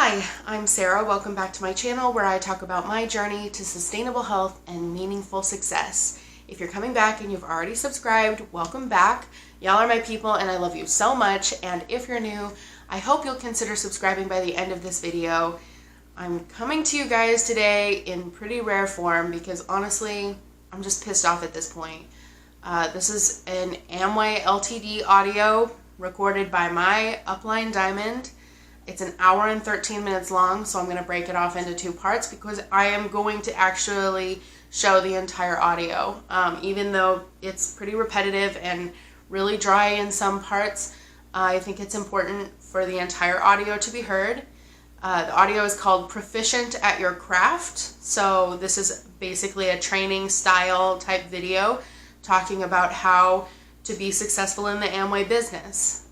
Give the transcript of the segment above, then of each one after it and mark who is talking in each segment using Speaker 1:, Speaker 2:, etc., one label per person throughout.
Speaker 1: Hi, I'm Sarah. Welcome back to my channel where I talk about my journey to sustainable health and meaningful success. If you're coming back and you've already subscribed, welcome back. Y'all are my people and I love you so much. And if you're new, I hope you'll consider subscribing by the end of this video. I'm coming to you guys today in pretty rare form because honestly, I'm just pissed off at this point. This is an Amway Ltd audio recorded by my upline Diamond. It's an hour and 13 minutes long, so I'm going to break it off into two parts because I am going to actually show the entire audio. Even though it's pretty repetitive and really dry in some parts, I think it's important for the entire audio to be heard. The audio is called Proficient at Your Craft. So this is basically a training style type video talking about how to be successful in the Amway business.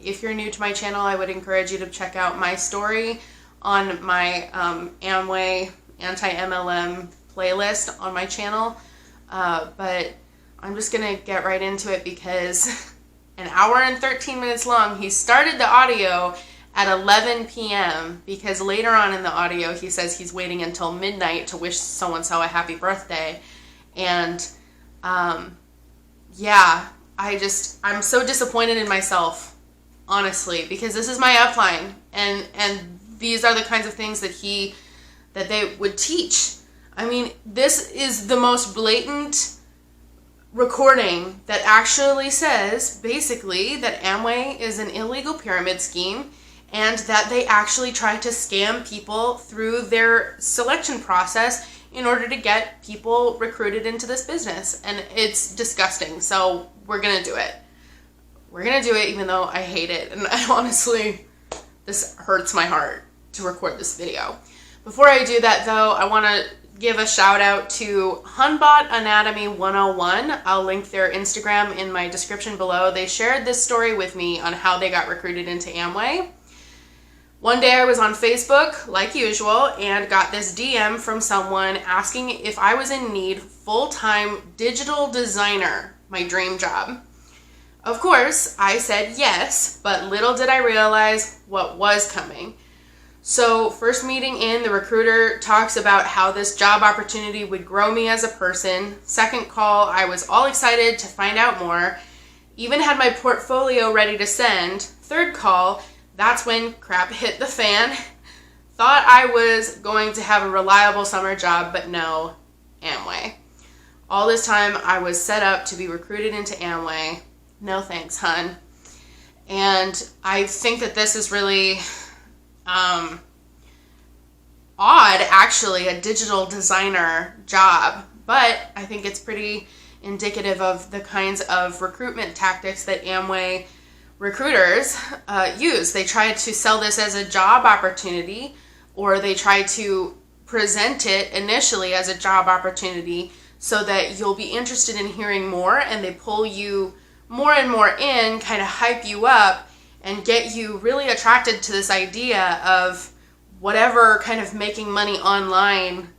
Speaker 1: If you're new to my channel, I would encourage you to check out my story on my Amway Anti-MLM playlist on my channel. But I'm just gonna get right into it because an hour and 13 minutes long. He started the audio at 11 p.m. because later on in the audio he says he's waiting until midnight to wish so-and-so a happy birthday. And yeah, I'm so disappointed in myself, honestly, because this is my upline, and these are the kinds of things that they would teach. I mean, this is the most blatant recording that actually says, basically, that Amway is an illegal pyramid scheme and that they actually try to scam people through their selection process in order to get people recruited into this business. And it's disgusting. So we're going to do it. We're going to do it even though I hate it. And honestly, this hurts my heart to record this video. Before I do that though, I want to give a shout out to Hunbot Anatomy 101. I'll link their Instagram in my description below. They shared this story with me on how they got recruited into Amway. One day I was on Facebook, like usual, and got this DM from someone asking if I was in need full-time digital designer, my dream job. Of course, I said yes, but little did I realize what was coming. So first meeting in, the recruiter talks about how this job opportunity would grow me as a person. Second call, I was all excited to find out more. Even had my portfolio ready to send. Third call, that's when crap hit the fan. Thought I was going to have a reliable summer job, but no, Amway. All this time I was set up to be recruited into Amway. No thanks, hun. And I think that this is really odd, actually, a digital designer job. But I think it's pretty indicative of the kinds of recruitment tactics that Amway recruiters use. They try to sell this as a job opportunity, or they try to present it initially as a job opportunity so that you'll be interested in hearing more, and they pull you more and more in, kind of hype you up and get you really attracted to this idea of whatever kind of making money online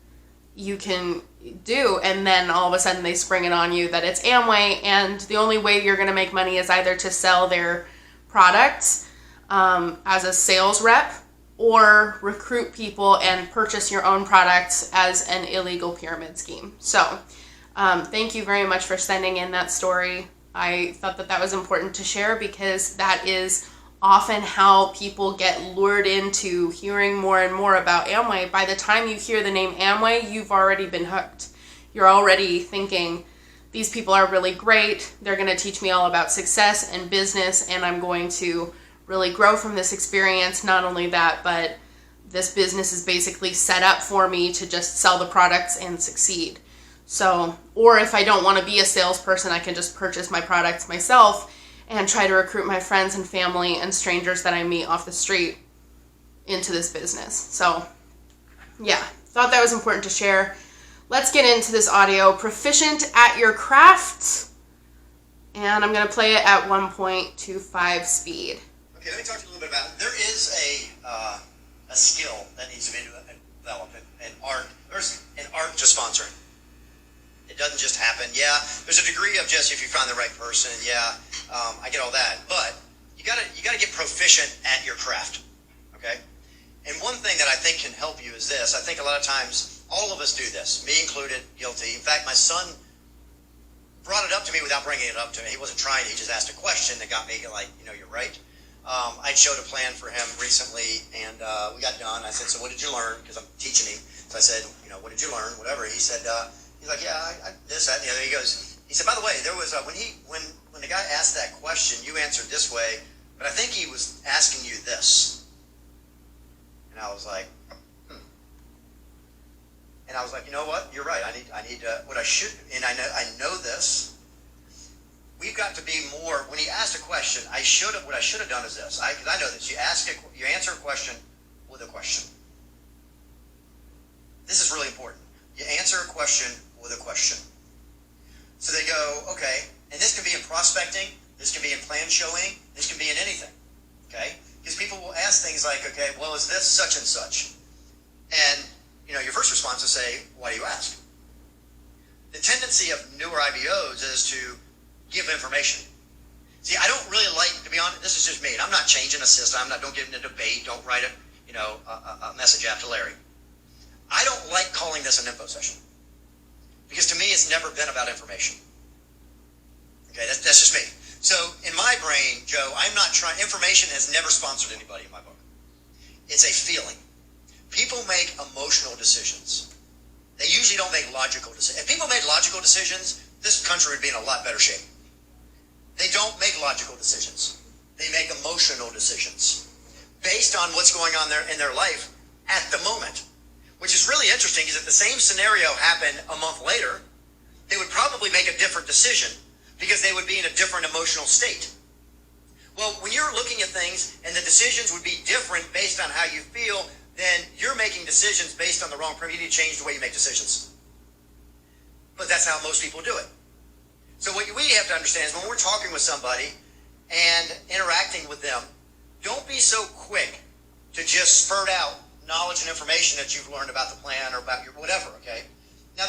Speaker 1: you can do, and then all of a sudden they spring it on you that it's Amway, and the only way you're going to make money is either to sell their products as a sales rep or recruit people and purchase your own products as an illegal pyramid scheme. So thank you very much for sending in that story. I thought that was important to share because that is often how people get lured into hearing more and more about Amway. By the time you hear the name Amway, you've already been hooked. You're already thinking, these people are really great. They're going to teach me all about success and business, and I'm going to really grow from this experience. Not only that, but this business is basically set up for me to just sell the products and succeed. So, or if I don't want to be a salesperson, I can just purchase my products myself and try to recruit my friends and family and strangers that I meet off the street into this business. So, yeah, thought that was important to share. Let's get into this audio. Proficient at your craft. And I'm going to play it at 1.25 speed.
Speaker 2: Okay, let me talk to you a little bit about it. There is a skill that needs to be developed, an art. There's an art to sponsoring. It doesn't just happen. Yeah, there's a degree of just if you find the right person. Yeah, I get all that. But you gotta get proficient at your craft. Okay, And one thing that I think can help you is this. I think a lot of times, all of us do this, me included, guilty. In fact, my son brought it up to me without bringing it up to me. He wasn't trying. He just asked a question that got me like, you're right. I showed a plan for him recently, and we got done. I said, so what did you learn? Because I'm teaching him. So I said, what did you learn? Whatever. He said, he's like, yeah, this, that, and the other. He said, by the way, there was when the guy asked that question, you answered this way, but I think he was asking you this. And I was like, And I was like, you know what? You're right. I need what I should, and I know this. We've got to be more. When he asked a question, what I should have done is this. Because I know this. You answer a question with a question. This is really important. You answer a question with a question. So they go, okay, and this can be in prospecting, this can be in plan showing, this can be in anything, okay? Because people will ask things like, okay, well, is this such and such? And, your first response is say, why do you ask? The tendency of newer IBOs is to give information. See, I don't really like, to be honest, this is just me, and I'm not changing a system, don't get in a debate, don't write a message after Larry. I don't like calling this an info session. Because to me, it's never been about information. Okay, that's just me. So in my brain, Joe, information has never sponsored anybody in my book. It's a feeling. People make emotional decisions. They usually don't make logical decisions. If people made logical decisions, this country would be in a lot better shape. They don't make logical decisions. They make emotional decisions based on what's going on in their life at the moment. Which is really interesting, because if the same scenario happened a month later, they would probably make a different decision because they would be in a different emotional state. Well, when you're looking at things and the decisions would be different based on how you feel, then you're making decisions based on the wrong premise. You need to change the way you make decisions. But that's how most people do it. So what we have to understand is when we're talking with somebody and interacting with them, don't be so quick to just spurt out knowledge and information that you've learned about the plan or about your whatever, okay? Now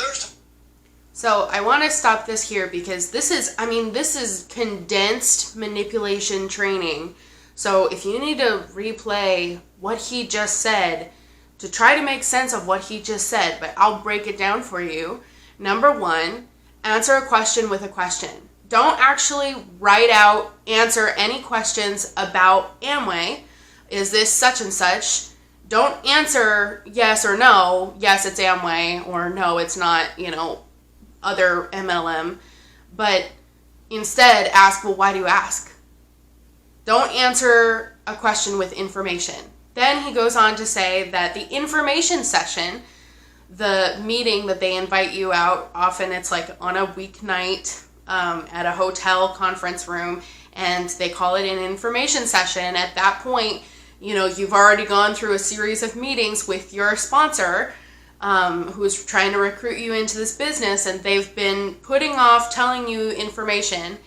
Speaker 1: So I want to stop this here because this is condensed manipulation training. So if you need to replay what he just said to try to make sense of what he just said, but I'll break it down for you. Number one, answer a question with a question. Don't actually write out, answer any questions about Amway. Is this such and such? Don't answer yes or no, yes, it's Amway, or no, it's not, other MLM. But instead, ask, well, why do you ask? Don't answer a question with information. Then he goes on to say that the information session, the meeting that they invite you out, often it's like on a weeknight at a hotel conference room, and they call it an information session. At that point, you've already gone through a series of meetings with your sponsor who's trying to recruit you into this business, and they've been putting off telling you information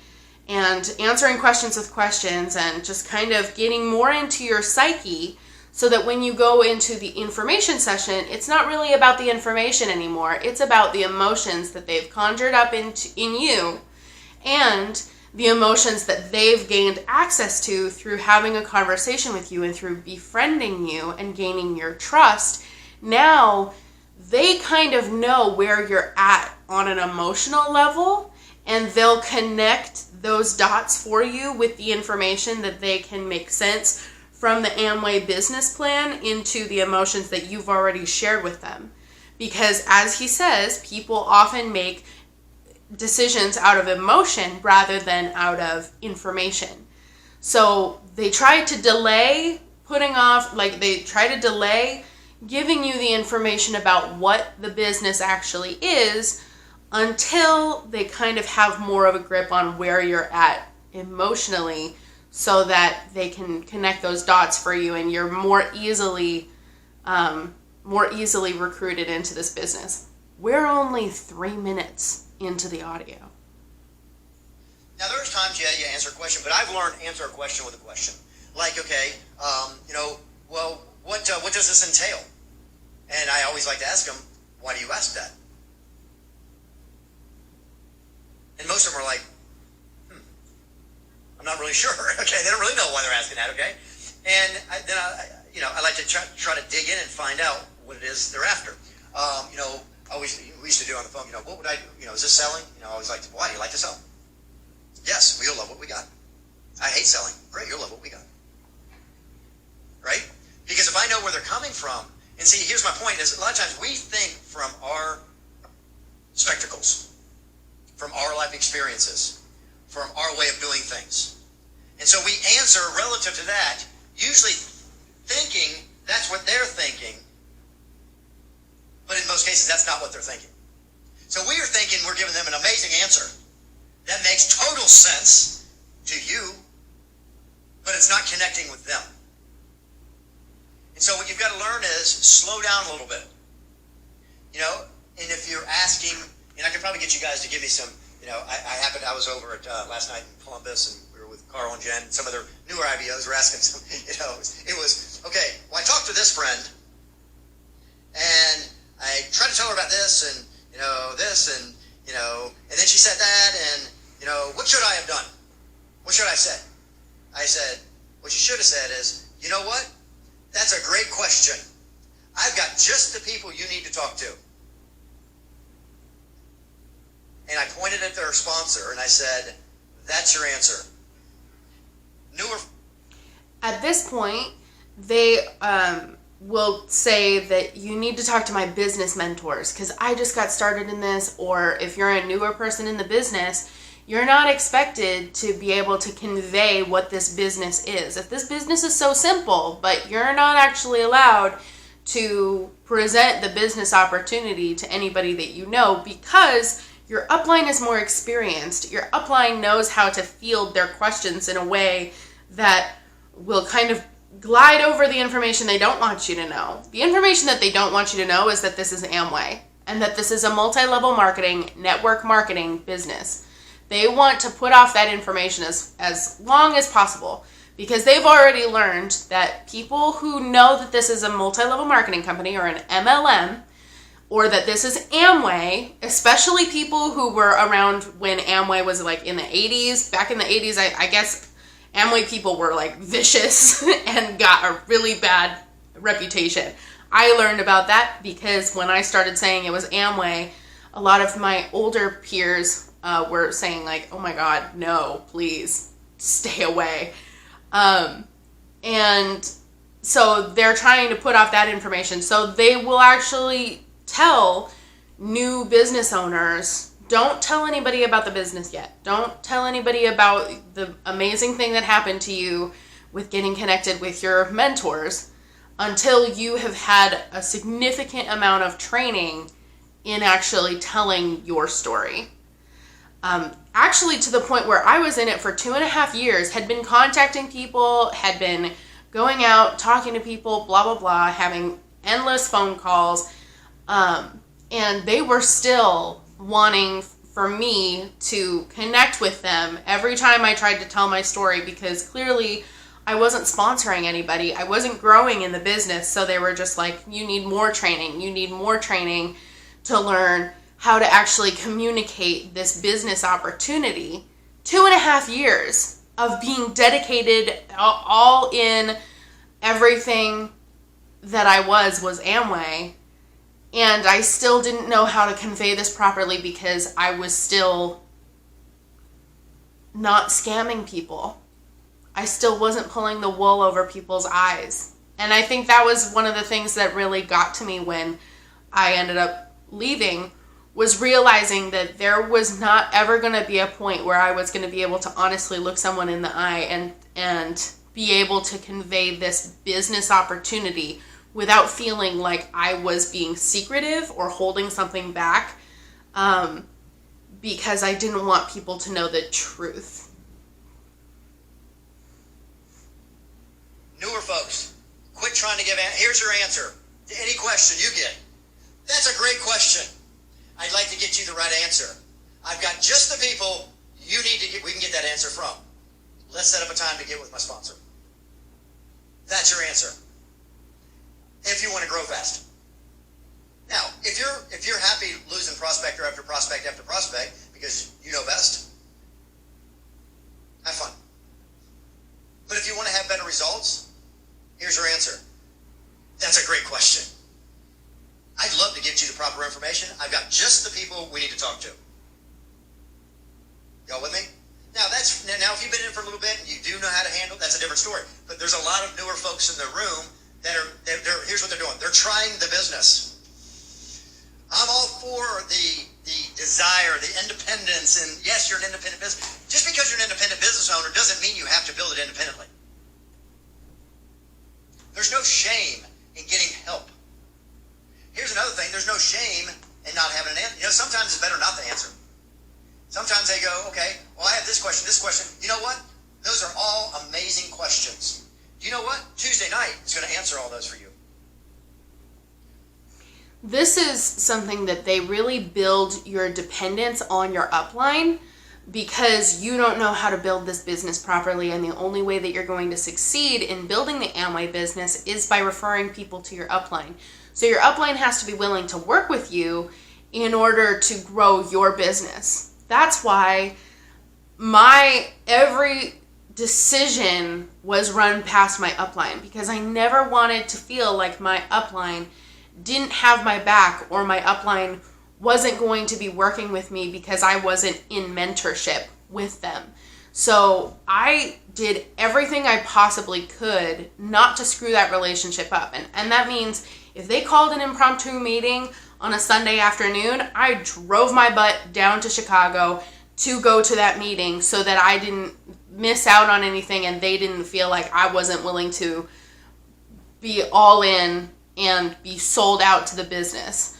Speaker 1: and answering questions with questions and just kind of getting more into your psyche so that when you go into the information session, it's not really about the information anymore. It's about the emotions that they've conjured up in you and the emotions that they've gained access to through having a conversation with you and through befriending you and gaining your trust. Now, they kind of know where you're at on an emotional level, and they'll connect those dots for you with the information that they can make sense from the Amway business plan into the emotions that you've already shared with them. Because as he says, people often make decisions out of emotion rather than out of information. So they try to delay giving you the information about what the business actually is until they kind of have more of a grip on where you're at emotionally, so that they can connect those dots for you and you're more easily recruited into this business. We're only 3 minutes into the audio.
Speaker 2: Now there's times, you answer a question, but I've learned answer a question with a question. Like, okay, well, what does this entail? And I always like to ask them, why do you ask that? And most of them are like, I'm not really sure. Okay, they don't really know why they're asking that. Okay, and then I like to try to dig in and find out what it is they're after. We used to do on the phone, what would I do? Is this selling? I always like to, why do you like to sell? Yes, well, you'll love what we got. I hate selling. Great, you'll love what we got. Right? Because if I know where they're coming from, and see, here's my point, is a lot of times we think from our spectacles, from our life experiences, from our way of doing things. And so we answer relative to that, usually thinking that's what they're thinking, but in most cases that's not what they're thinking. So we are thinking we're giving them an amazing answer that makes total sense to you, but it's not connecting with them. And so what you've got to learn is slow down a little bit. And if you're asking, and I could probably get you guys to give me some, I was over at last night in Columbus, and we were with Carl and Jen, and some of their newer IBOs were asking some, it was, okay, well, I talked to this friend, and I tried to tell her about this, and, this, and then she said that, and, what should I have done? What should I have said? I said, what you should have said is, you know what? That's a great question. I've got just the people you need to talk to. And I pointed at their sponsor and I said, that's your answer.
Speaker 1: At this point, they will say that you need to talk to my business mentors because I just got started in this, or if you're a newer person in the business, you're not expected to be able to convey what this business is. If this business is so simple, but you're not actually allowed to present the business opportunity to anybody that you know because your upline is more experienced. Your upline knows how to field their questions in a way that will kind of glide over the information they don't want you to know. The information that they don't want you to know is that this is Amway and that this is a multi-level marketing, network marketing business. They want to put off that information as long as possible because they've already learned that people who know that this is a multi-level marketing company or an MLM, or that this is Amway, especially people who were around when Amway was like in the 80s. Back in the 80s, I guess Amway people were like vicious and got a really bad reputation. I learned about that because when I started saying it was Amway, a lot of my older peers were saying like, oh my God, no, please stay away. And so they're trying to put off that information. So they will actually tell new business owners, don't tell anybody about the business yet. Don't tell anybody about the amazing thing that happened to you with getting connected with your mentors until you have had a significant amount of training in actually telling your story. Actually to the point where I was in it for 2.5 years, had been contacting people, had been going out, talking to people, blah, blah, blah, having endless phone calls, and they were still wanting for me to connect with them every time I tried to tell my story because clearly I wasn't sponsoring anybody. I wasn't growing in the business, so they were just like, you need more training. You need more training to learn how to actually communicate this business opportunity. 2.5 years of being dedicated all in everything that I was Amway. And I still didn't know how to convey this properly because I was still not scamming people. I still wasn't pulling the wool over people's eyes. And I think that was one of the things that really got to me when I ended up leaving, was realizing that there was not ever going to be a point where I was going to be able to honestly look someone in the eye and be able to convey this business opportunity without feeling like I was being secretive or holding something back, because I didn't want people to know the truth.
Speaker 2: Newer folks, quit trying to give here's your answer to any question you get. That's a great question. I'd like to get you the right answer. I've got just the people you need to get, we can get that answer from. Let's set up a time to get with my sponsor. That's your answer. If you want to grow fast. Now, if you're happy losing prospect after prospect after prospect because you know best, have fun. But if you want to have better results, here's your answer. out just the people we need to talk to. Y'all with me? Now if you've been in it for a little bit and you do know how to handle, that's a different story. But there's a lot of newer folks in the room that here's what they're doing. They're trying the business. I'm all for the desire, the independence, and yes, you're an independent business. Just because you're an independent business owner doesn't mean you have to build it independently. There's no shame in getting help. Here's another thing. There's no shame in not having an answer. Sometimes it's better not to answer. Sometimes they go, okay, well, I have this question. You know what? Those are all amazing questions. Do you know what? Tuesday night is going to answer all those for you.
Speaker 1: This is something that they really build your dependence on your upline, because you don't know how to build this business properly, and the only way that you're going to succeed in building the Amway business is by referring people to your upline. So your upline has to be willing to work with you in order to grow your business. That's why my every decision was run past my upline, because I never wanted to feel like my upline didn't have my back, or my upline wasn't going to be working with me because I wasn't in mentorship with them. So I did everything I possibly could not to screw that relationship up. And that means if they called an impromptu meeting on a Sunday afternoon, I drove my butt down to Chicago to go to that meeting so that I didn't miss out on anything and they didn't feel like I wasn't willing to be all in and be sold out to the business.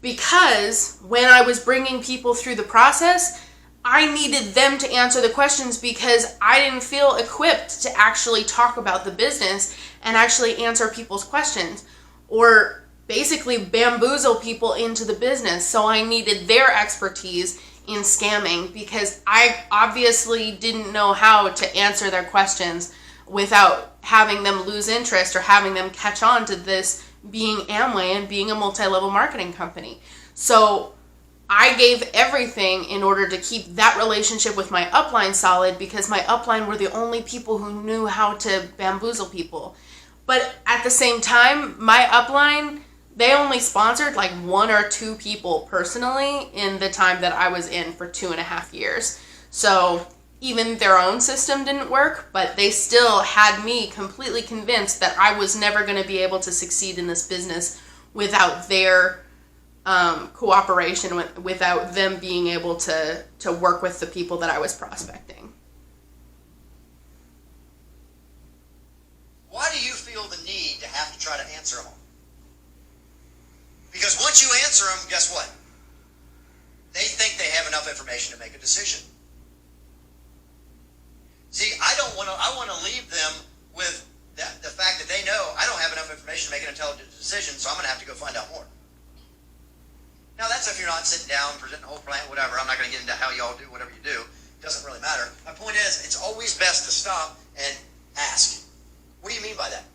Speaker 1: Because when I was bringing people through the process, I needed them to answer the questions, because I didn't feel equipped to actually talk about the business and actually answer people's questions, or basically bamboozle people into the business. So I needed their expertise in scamming, because I obviously didn't know how to answer their questions without having them lose interest or having them catch on to this being Amway and being a multi-level marketing company. So I gave everything in order to keep that relationship with my upline solid, because my upline were the only people who knew how to bamboozle people. But at the same time, my upline, they only sponsored like 1 or 2 people personally in the time that I was in for 2.5 years. So even their own system didn't work, but they still had me completely convinced that I was never going to be able to succeed in this business without their cooperation, without them being able to work with the people that I was prospecting.
Speaker 2: Why do you feel the need to have to try to answer them all? Because once you answer them, guess what? They think they have enough information to make a decision. See, I want to leave them with the fact that they know I don't have enough information to make an intelligent decision, so I'm going to have to go find out more. Now, that's if you're not sitting down, presenting a whole plan, whatever. I'm not going to get into how y'all do whatever you do. It doesn't really matter. My point is, it's always best to stop and ask. What do you mean by that?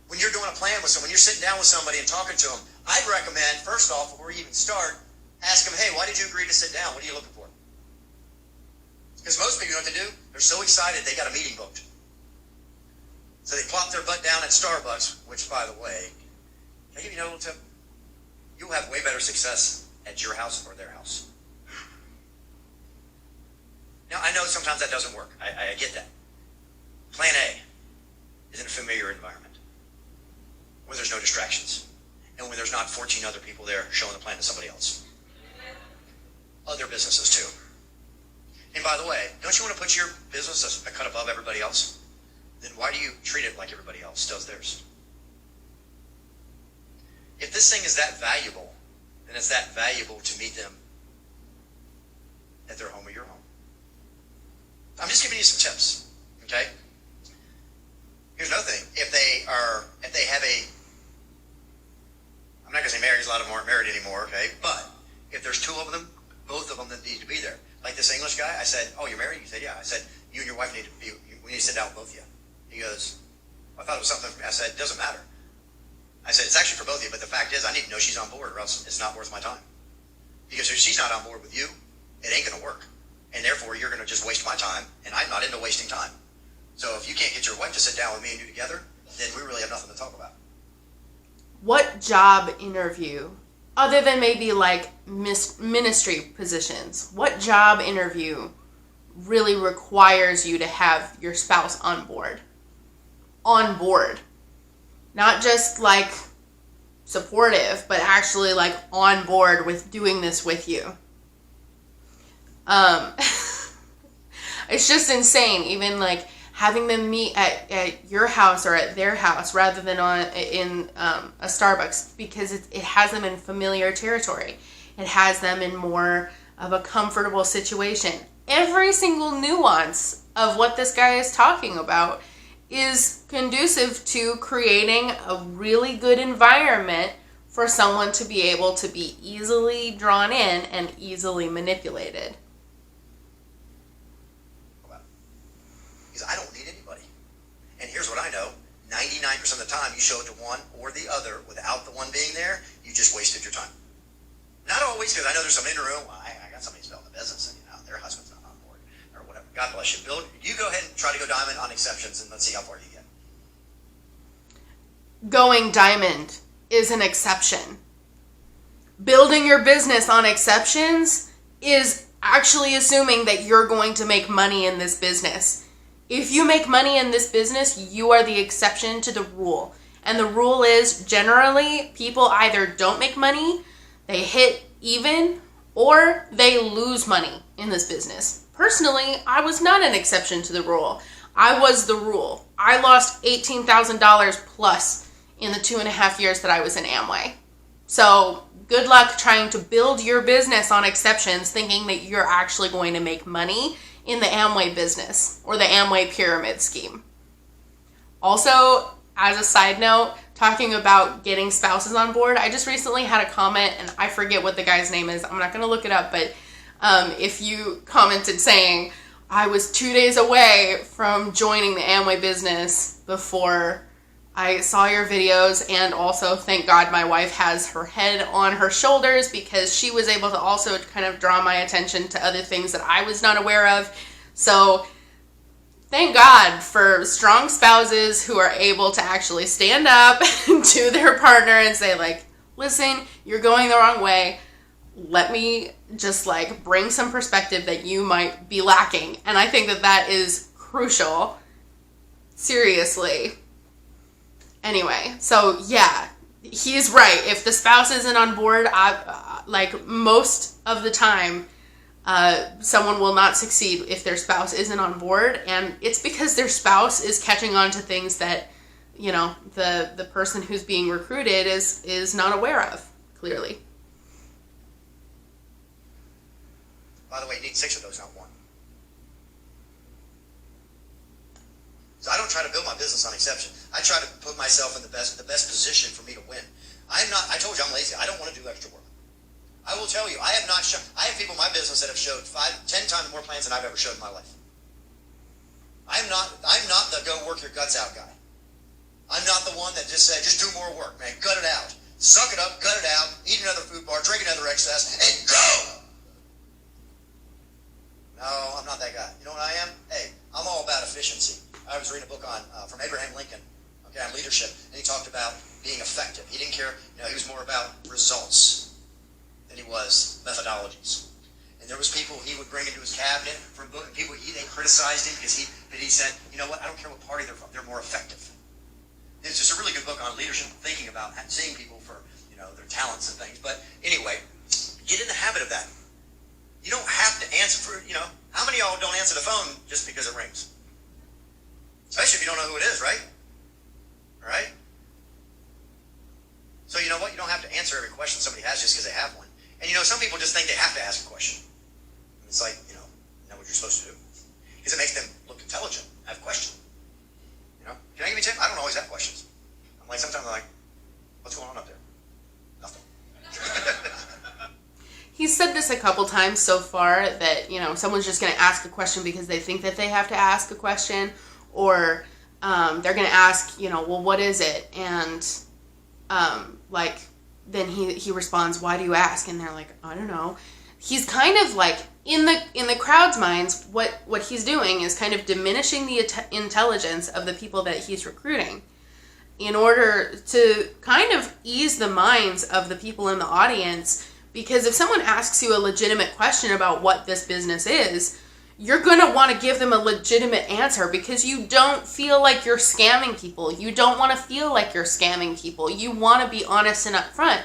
Speaker 2: When you're doing a plan with someone, you're sitting down with somebody and talking to them, I'd recommend, first off, before you even start, ask them, hey, why did you agree to sit down? What are you looking for? Because most people, you know what they do? They're so excited they got a meeting booked. So they plop their butt down at Starbucks, which, by the way, can I give you a little tip? You'll have way better success at your house or their house. Now, I know sometimes that doesn't work. I get that. Plan A is in a familiar environment where there's no distractions and where there's not 14 other people there showing the plan to somebody else. Other businesses, too. And by the way, don't you want to put your business a cut above everybody else? Then why do you treat it like everybody else does theirs? If this thing is that valuable, then it's that valuable to meet them at their home or your home. I'm just giving you some tips, okay? Here's another thing. If they have I'm not going to say married, a lot of them aren't married anymore, okay? But if there's 2 of them, both of them that need to be there. Like this English guy, I said, oh, you're married? He said, yeah. I said, you and your wife need to be, we need to sit down with both of you. He goes, I thought it was something for me. I said, it doesn't matter. I said, it's actually for both of you, but the fact is I need to know she's on board or else it's not worth my time. Because if she's not on board with you, it ain't going to work. And therefore, you're going to just waste my time, and I'm not into wasting time. So if you can't get your wife to sit down with me and you together, then we really have nothing to talk about.
Speaker 1: What job interview other than maybe like ministry positions, what job interview really requires you to have your spouse on board? On board. Not just like supportive, but actually like on board with doing this with you. It's just insane. Even like having them meet at your house or at their house rather than in a Starbucks, because it has them in familiar territory. It has them in more of a comfortable situation. Every single nuance of what this guy is talking about is conducive to creating a really good environment for someone to be able to be easily drawn in and easily manipulated.
Speaker 2: Because I don't need anybody. And here's what I know. 99% of the time you show it to one or the other without the one being there, you just wasted your time. Not always, because I know there's somebody in the room, well, I got somebody who's built the business and their husband's not on board or whatever. God bless you. Bill, you go ahead and try to go diamond on exceptions and let's see how far you get.
Speaker 1: Going diamond is an exception. Building your business on exceptions is actually assuming that you're going to make money in this business. If you make money in this business, you are the exception to the rule. And the rule is generally people either don't make money, they hit even, or they lose money in this business. Personally, I was not an exception to the rule. I was the rule. I lost $18,000 plus in the 2.5 years that I was in Amway. So good luck trying to build your business on exceptions, thinking that you're actually going to make money in the Amway business or the Amway pyramid scheme. Also, as a side note, talking about getting spouses on board, I just recently had a comment, and I forget what the guy's name is. I'm not going to look it up, but if you commented saying, I was 2 days away from joining the Amway business before I saw your videos, and also thank God my wife has her head on her shoulders because she was able to also kind of draw my attention to other things that I was not aware of. So thank God for strong spouses who are able to actually stand up to their partner and say, like, listen, you're going the wrong way. Let me just like bring some perspective that you might be lacking. And I think that that is crucial. Seriously. Anyway, so yeah, he's right. If the spouse isn't on board, like most of the time, someone will not succeed if their spouse isn't on board, and it's because their spouse is catching on to things that, you know, the person who's being recruited is not aware of, clearly.
Speaker 2: By the way, you need 6 of those, not 1. So I don't try to build my business on exception. I try to put myself in the best position for me to win. I told you I'm lazy. I don't want to do extra work. I will tell you, I have people in my business that have showed 10 times more plans than I've ever showed in my life. I'm not the go work your guts out guy. I'm not the one that just said, just do more work, man. Gut it out. Suck it up, gut it out, eat another food bar, drink another excess, and go! No, I'm not that guy. You know what I am? Hey, I'm all about efficiency. I was reading a book from Abraham Lincoln, on leadership, and he talked about being effective. He didn't care, he was more about results than he was methodologies. And there was people he would bring into his cabinet from people they criticized him because he said, you know what, I don't care what party they're from, they're more effective. It's just a really good book on leadership, thinking about seeing people for their talents and things. But anyway, get in the habit of that. You don't have to answer for, how many of y'all don't answer the phone just because it rings? Especially if you don't know who it is, right? All right? So you know what? You don't have to answer every question somebody has just because they have one. And some people just think they have to ask a question. It's like, you know what you're supposed to do. Because it makes them look intelligent, have a question. Can I give you a tip? I don't always have questions. Sometimes I'm like, what's going on up there? Nothing.
Speaker 1: He's said this a couple times so far that, someone's just going to ask a question because they think that they have to ask a question, or they're going to ask, well, what is it? And then he responds, why do you ask? And they're like, I don't know. He's kind of like, in the crowd's minds, what he's doing is kind of diminishing the intelligence of the people that he's recruiting. in order to kind of ease the minds of the people in the audience. Because if someone asks you a legitimate question about what this business is, you're going to want to give them a legitimate answer, because you don't feel like you're scamming people. You don't want to feel like you're scamming people. You want to be honest and upfront.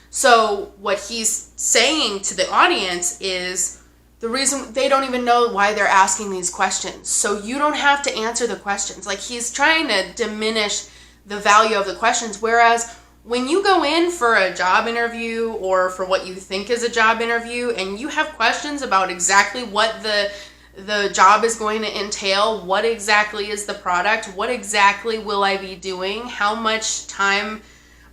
Speaker 1: So what he's saying to the audience is the reason they don't even know why they're asking these questions. So you don't have to answer the questions. Like, he's trying to diminish the value of the questions. Whereas when you go in for a job interview or for what you think is a job interview and you have questions about exactly what the job is going to entail, what exactly is the product, what exactly will I be doing, how much time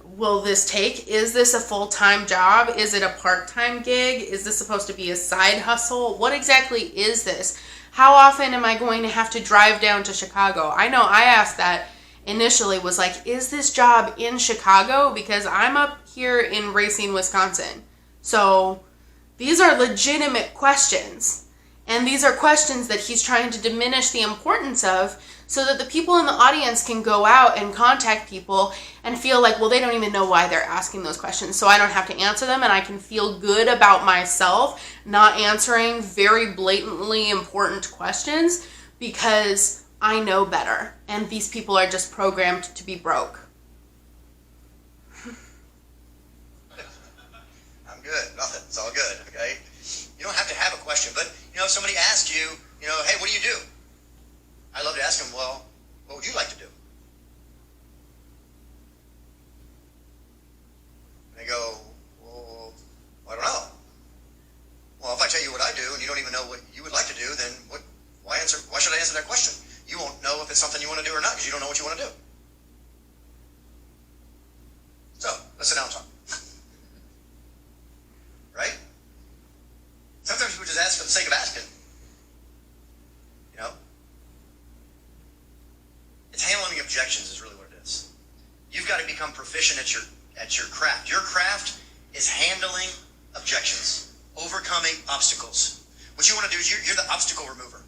Speaker 1: will this take, is this a full-time job, is it a part-time gig, is this supposed to be a side hustle, what exactly is this, how often am I going to have to drive down to Chicago? I know I asked that initially, was like, is this job in Chicago? Because I'm up here in Racine, Wisconsin. So these are legitimate questions. And these are questions that he's trying to diminish the importance of, so that the people in the audience can go out and contact people and feel like, well, they don't even know why they're asking those questions, so I don't have to answer them, and I can feel good about myself not answering very blatantly important questions because I know better, and these people are just programmed to be broke.
Speaker 2: I'm good. Nothing. It's all good. Okay. You don't have to have a question, but if somebody asks you, hey, what do you do? I love to ask them, well, what would you like to do? And they go, well, I don't know. Well, if I tell you what I do and you don't even know what you would like to do, then why should I answer that question? You won't know if it's something you want to do or not, because you don't know what you want to do. So, let's sit down and talk. Right? Sometimes people just ask for the sake of asking. It's handling objections is really what it is. You've got to become proficient at your craft. Your craft is handling objections, overcoming obstacles. What you want to do is you're the obstacle remover.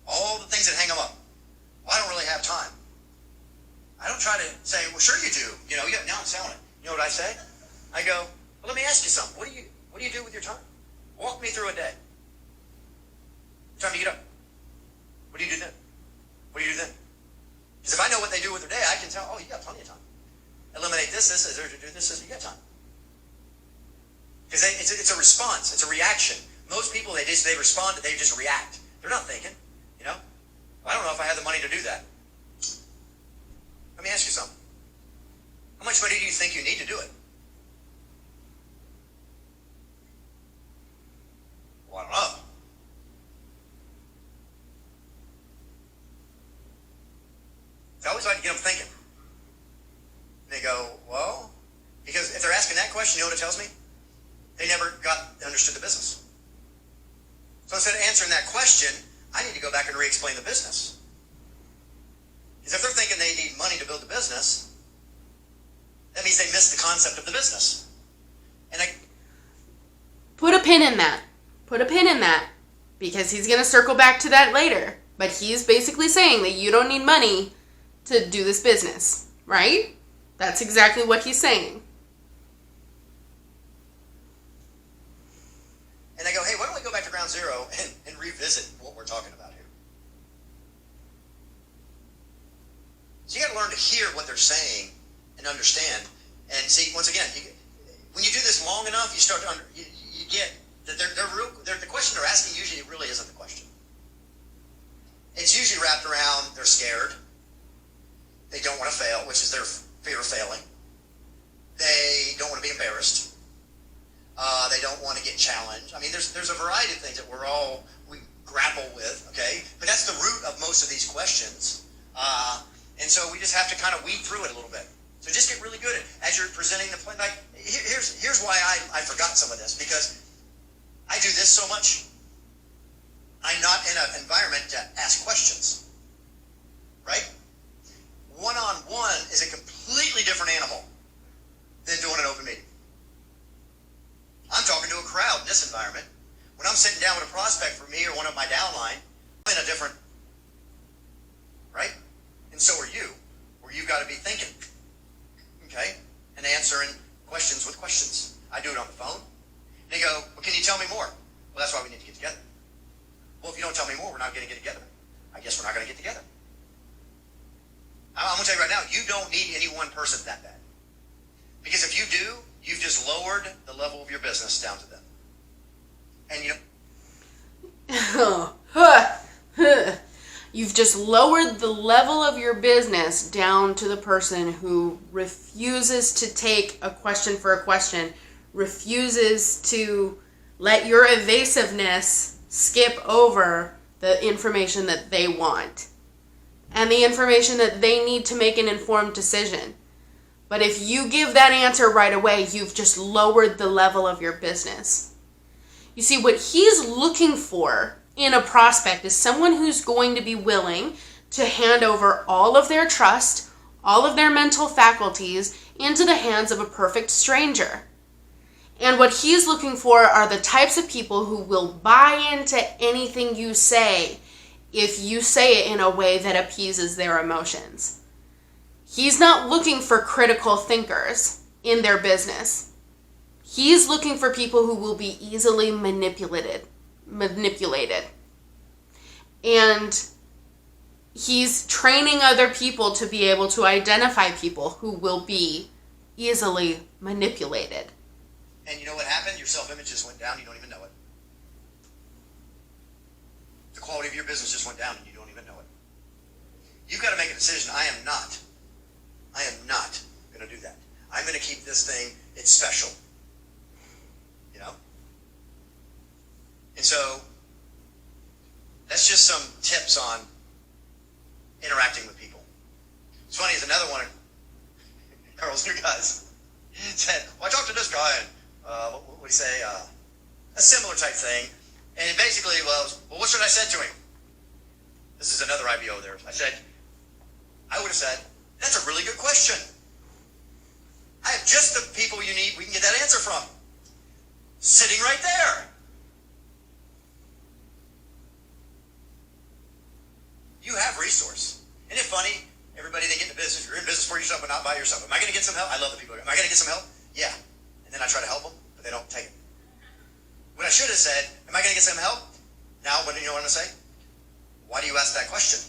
Speaker 2: All the things that hang them up. Well, I don't really have time. I don't try to say, well, sure you do. Now I'm selling it. You know what I say? I go, well, let me ask you something. What do you do with your time? Walk me through a day. What time do you get up? What do you do then? What do you do then? Because if I know what they do with their day, I can tell, oh, you got plenty of time. Eliminate this, you got time. Because it's a response. It's a reaction. Most people, they respond, they just react. They're not thinking, I don't know if I have the money to do that. Let me ask you something. How much money do you think you need to do it? Well, I don't know. I always like to get them thinking. And they go, well, because if they're asking that question, you know what it tells me? They never understood the business. So instead of answering that question, I need to go back and re-explain the business. Because if they're thinking they need money to build the business, that means they missed the concept of the business. And
Speaker 1: put a pin in that. Put a pin in that. Because he's going to circle back to that later. But he's basically saying that you don't need money to do this business, right? That's exactly what he's saying.
Speaker 2: And I go, hey, why don't we go back to ground zero and revisit what we're talking about here? So you got to learn to hear what they're saying and understand. And see, once again, when you do this long enough, you start to you get that the question they're asking usually really isn't the question. It's usually wrapped around they're scared. They don't want to fail, which is their fear of failing. They don't want to be embarrassed. They don't want to get challenged. I mean, there's a variety of things that we grapple with, okay? But that's the root of most of these questions. And so we just have to kind of weed through it a little bit. So just get really good as you're presenting the plan. Like, here's why I forgot some of this, because I do this so much. I'm not in an environment to ask questions, right? One-on-one is a completely different animal than doing an open meeting. I'm talking to a crowd in this environment. When I'm sitting down with a prospect for me or one of my downline, I'm in a different, right? And so are you, where you've got to be thinking, anymore. We're not going to get together. I guess we're not going to get together. I'm going to tell you right now, you don't need any one person that bad. Because if you do, you've just lowered the level of your business down to them. And
Speaker 1: you've just lowered the level of your business down to the person who refuses to take a question for a question, refuses to let your evasiveness skip over the information that they want and the information that they need to make an informed decision. But if you give that answer right away, you've just lowered the level of your business. You see, what he's looking for in a prospect is someone who's going to be willing to hand over all of their trust, all of their mental faculties into the hands of a perfect stranger. And what he's looking for are the types of people who will buy into anything you say if you say it in a way that appeases their emotions. He's not looking for critical thinkers in their business. He's looking for people who will be easily manipulated. And he's training other people to be able to identify people who will be easily manipulated.
Speaker 2: And you know what happened? Your self-image just went down. You don't even know it. The quality of your business just went down and you don't even know it. You've got to make a decision. I am not going to do that. I'm going to keep this thing, it's special. You know? And so, that's just some tips on interacting with people. It's funny, as another one of Carl's new guys said, well, I talked to this guy, and what would he say? A similar type thing. And it basically was, well, what should I say to him? This is another IBO there. I would have said, that's a really good question. I have just the people you need, we can get that answer from. Sitting right there. You have resource. Isn't it funny? Everybody, they get into business. You're in business for yourself, but not by yourself. Am I going to get some help? I love the people. Am I going to get some help? Yeah. And then I try to help them, but they don't take it. What I should have said, am I going to get some help? Now, what do you know what I'm going to say? Why do you ask that question?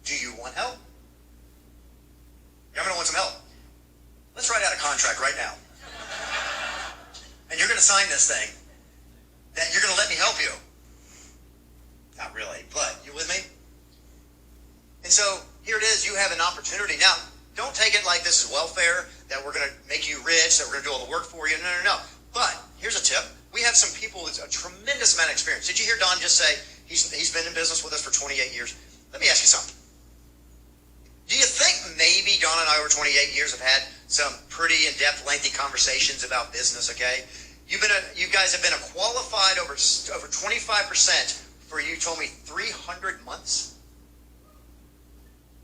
Speaker 2: Do you want help? You're going to want some help. Let's write out a contract right now. And you're going to sign this thing that you're going to let me help you. Not really, but you with me? And so here it is. You have an opportunity. Now, don't take it like this is welfare, that we're going to make you rich, that we're going to do all the work for you. No. But here's a tip. We have some people with a tremendous amount of experience. Did you hear Don just say he's been in business with us for 28 years? Let me ask you something. Do you think maybe Don and I over 28 years have had some pretty in-depth, lengthy conversations about business, okay? You guys have been qualified over 25% for, you told me, 300 months?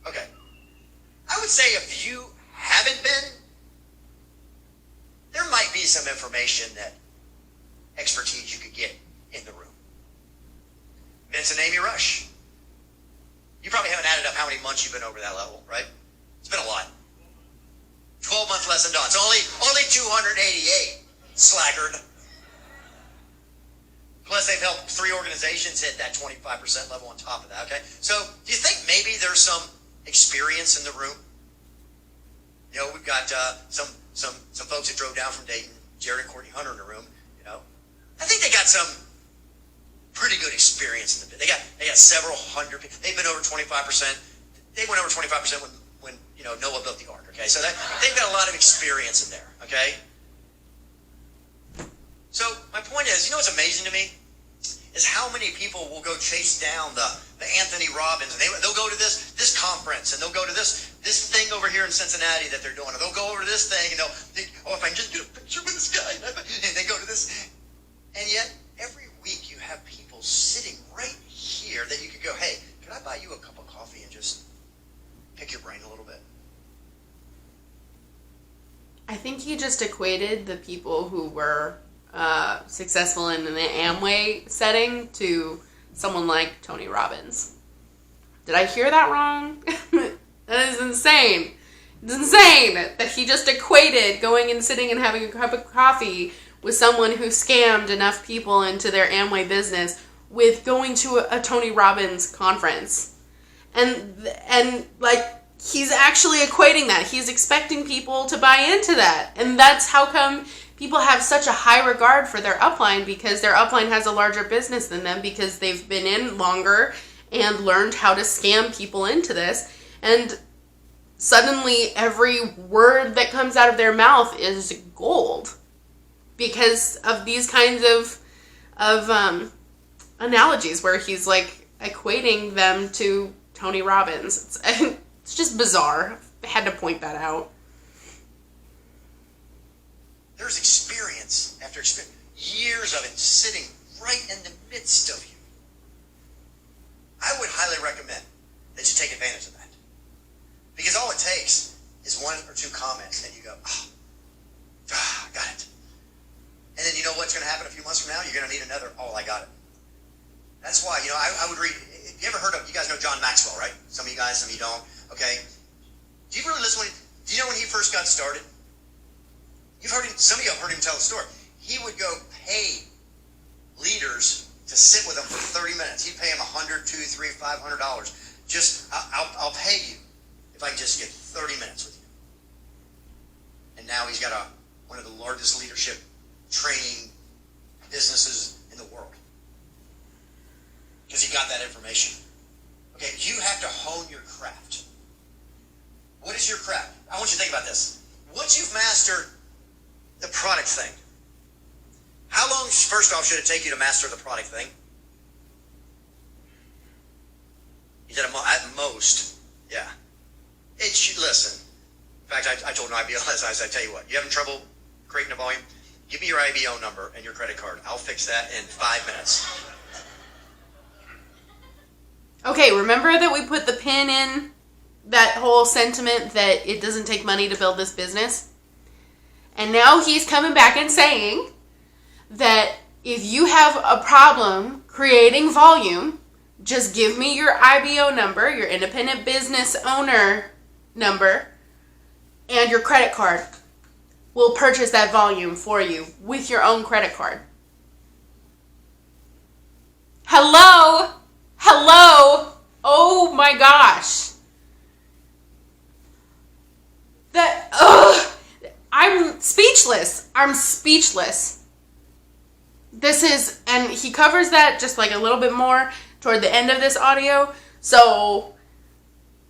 Speaker 2: Okay. I would say if you haven't been, there might be some information that expertise you could get in the room. Vince and Amy Rush. You probably haven't added up how many months you've been over that level, right? It's been a lot. 12 months less than Don. It's only 288. Slaggard. Plus, they've helped 3 organizations hit that 25% level on top of that, okay? So, do you think maybe there's some experience in the room? You know, we've got some folks that drove down from Dayton, Jared and Courtney Hunter in the room, you know. I think they got some pretty good experience in the bit. They got several hundred people. They've been over 25%. They went over 25% when you know, Noah built the ark, okay? So they've got a lot of experience in there, okay? So my point is, you know what's amazing to me? Is how many people will go chase down the Anthony Robbins, and they'll go to this conference, and they'll go to this thing over here in Cincinnati that they're doing, or they'll go over to this thing, and they'll think, oh, if I can just get a picture with this guy, and they go to this. And yet, every week you have people sitting right here that you could go, hey, can I buy you a cup of coffee and just pick your brain a little bit?
Speaker 1: I think he just equated the people who were successful in the Amway setting to someone like Tony Robbins. Did I hear that wrong? That is insane. It's insane that he just equated going and sitting and having a cup of coffee with someone who scammed enough people into their Amway business with going to a Tony Robbins conference. And like, he's actually equating that. He's expecting people to buy into that. And that's how come people have such a high regard for their upline, because their upline has a larger business than them, because they've been in longer and learned how to scam people into this. And suddenly every word that comes out of their mouth is gold because of these kinds of analogies where he's like equating them to Tony Robbins. It's just bizarre. I had to point that out.
Speaker 2: There's experience after experience, years of it sitting right in the midst of you. I would highly recommend that you take advantage of that. Because all it takes is one or two comments and you go, I got it. And then you know what's going to happen a few months from now? You're going to need another, I got it. That's why, I would read, you ever heard of, you guys know John Maxwell, right? Some of you guys, some of you don't. Okay. Do you really listen do you know when he first got started? You've heard him, some of you have heard him tell the story. He would go pay leaders to sit with him for 30 minutes. He'd pay him $100, $200, $300, $500. Just, I'll pay you if I can just get 30 minutes with you. And now he's got one of the largest leadership training businesses in the world. Because he got that information. Okay, you have to hone your craft. What is your craft? I want you to think about this. Once you've mastered the product thing, how long, first off, should it take you to master the product thing? You said at most, yeah. It should, listen. In fact, I told an IBO last night, I said, tell you what, you having trouble creating a volume? Give me your IBO number and your credit card. I'll fix that in 5 minutes.
Speaker 1: Okay, remember that we put the pin in that whole sentiment that it doesn't take money to build this business? And now he's coming back and saying that if you have a problem creating volume, just give me your IBO number, your independent business owner number, and your credit card. We'll purchase that volume for you with your own credit card. Hello? Hello? Oh my gosh. I'm speechless. This is, and he covers that just like a little bit more toward the end of this audio. So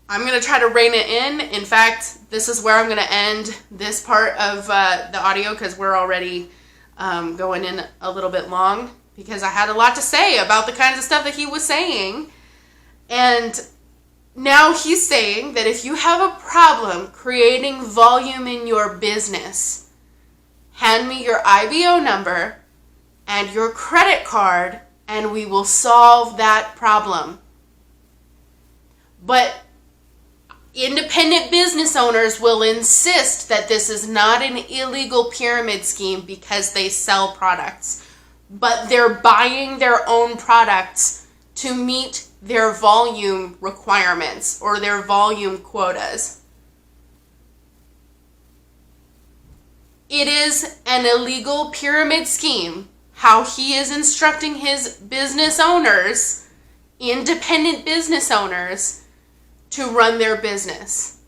Speaker 1: I'm going to try to rein it in. In fact, this is where I'm going to end this part of the audio because we're already going in a little bit long because I had a lot to say about the kinds of stuff that he was saying. And now he's saying that if you have a problem creating volume in your business, hand me your IBO number and your credit card and we will solve that problem. But independent business owners will insist that this is not an illegal pyramid scheme because they sell products, but they're buying their own products to meet their volume requirements or their volume quotas. It is an illegal pyramid scheme how he is instructing his business owners, independent business owners, to run their business.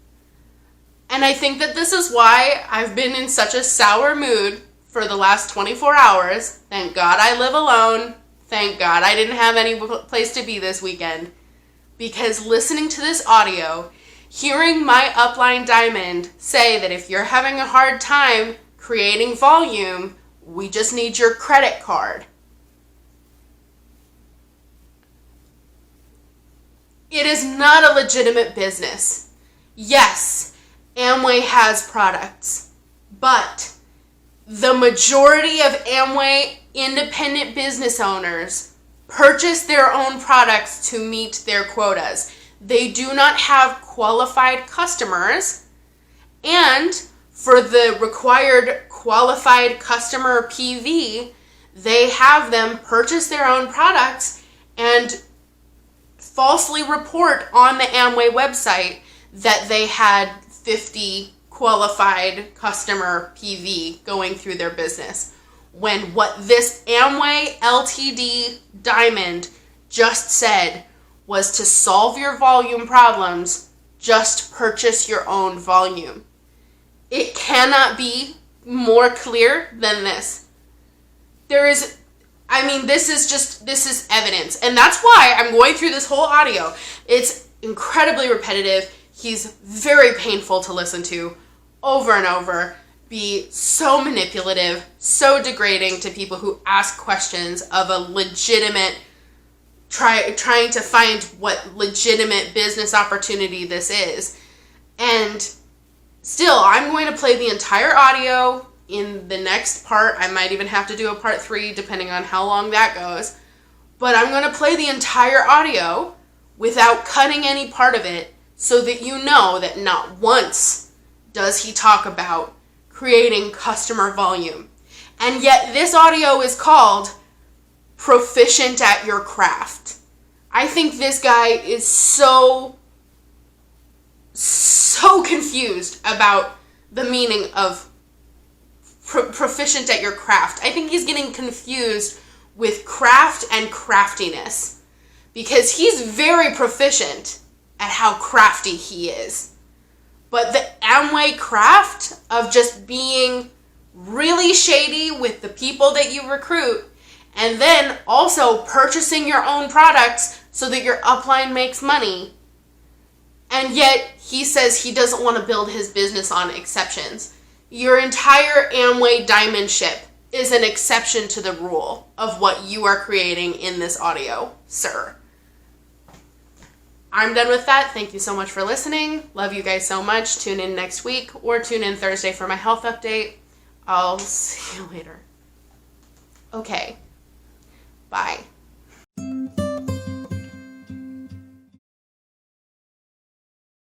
Speaker 1: And I think that this is why I've been in such a sour mood for the last 24 hours. Thank God I live alone. Thank God I didn't have any place to be this weekend. Because listening to this audio, hearing my upline diamond say that if you're having a hard time creating volume, we just need your credit card. It is not a legitimate business. Yes, Amway has products, but the majority of Amway independent business owners purchase their own products to meet their quotas. They do not have qualified customers, and for the required qualified customer PV, they have them purchase their own products and falsely report on the Amway website that they had 50 qualified customer PV going through their business, when what this Amway Ltd diamond just said was to solve your volume problems, just purchase your own volume. It cannot be more clear than this. This is evidence. And that's why I'm going through this whole audio. It's incredibly repetitive. He's very painful to listen to over and over. Be so manipulative, so degrading to people who ask questions of a legitimate, trying to find what legitimate business opportunity this is. And still, I'm going to play the entire audio in the next part. I might even have to do a part 3 depending on how long that goes. But I'm going to play the entire audio without cutting any part of it so that you know that not once does he talk about creating customer volume. And yet this audio is called Proficient at Your Craft. I think this guy is so confused about the meaning of proficient at your craft. I think he's getting confused with craft and craftiness, because he's very proficient at how crafty he is. But the Amway craft of just being really shady with the people that you recruit, and then also purchasing your own products so that your upline makes money. And yet he says he doesn't want to build his business on exceptions. Your entire Amway diamond ship is an exception to the rule of what you are creating in this audio, sir. I'm done with that. Thank you so much for listening. Love you guys so much. Tune in next week or tune in Thursday for my health update. I'll see you later. Okay. Bye.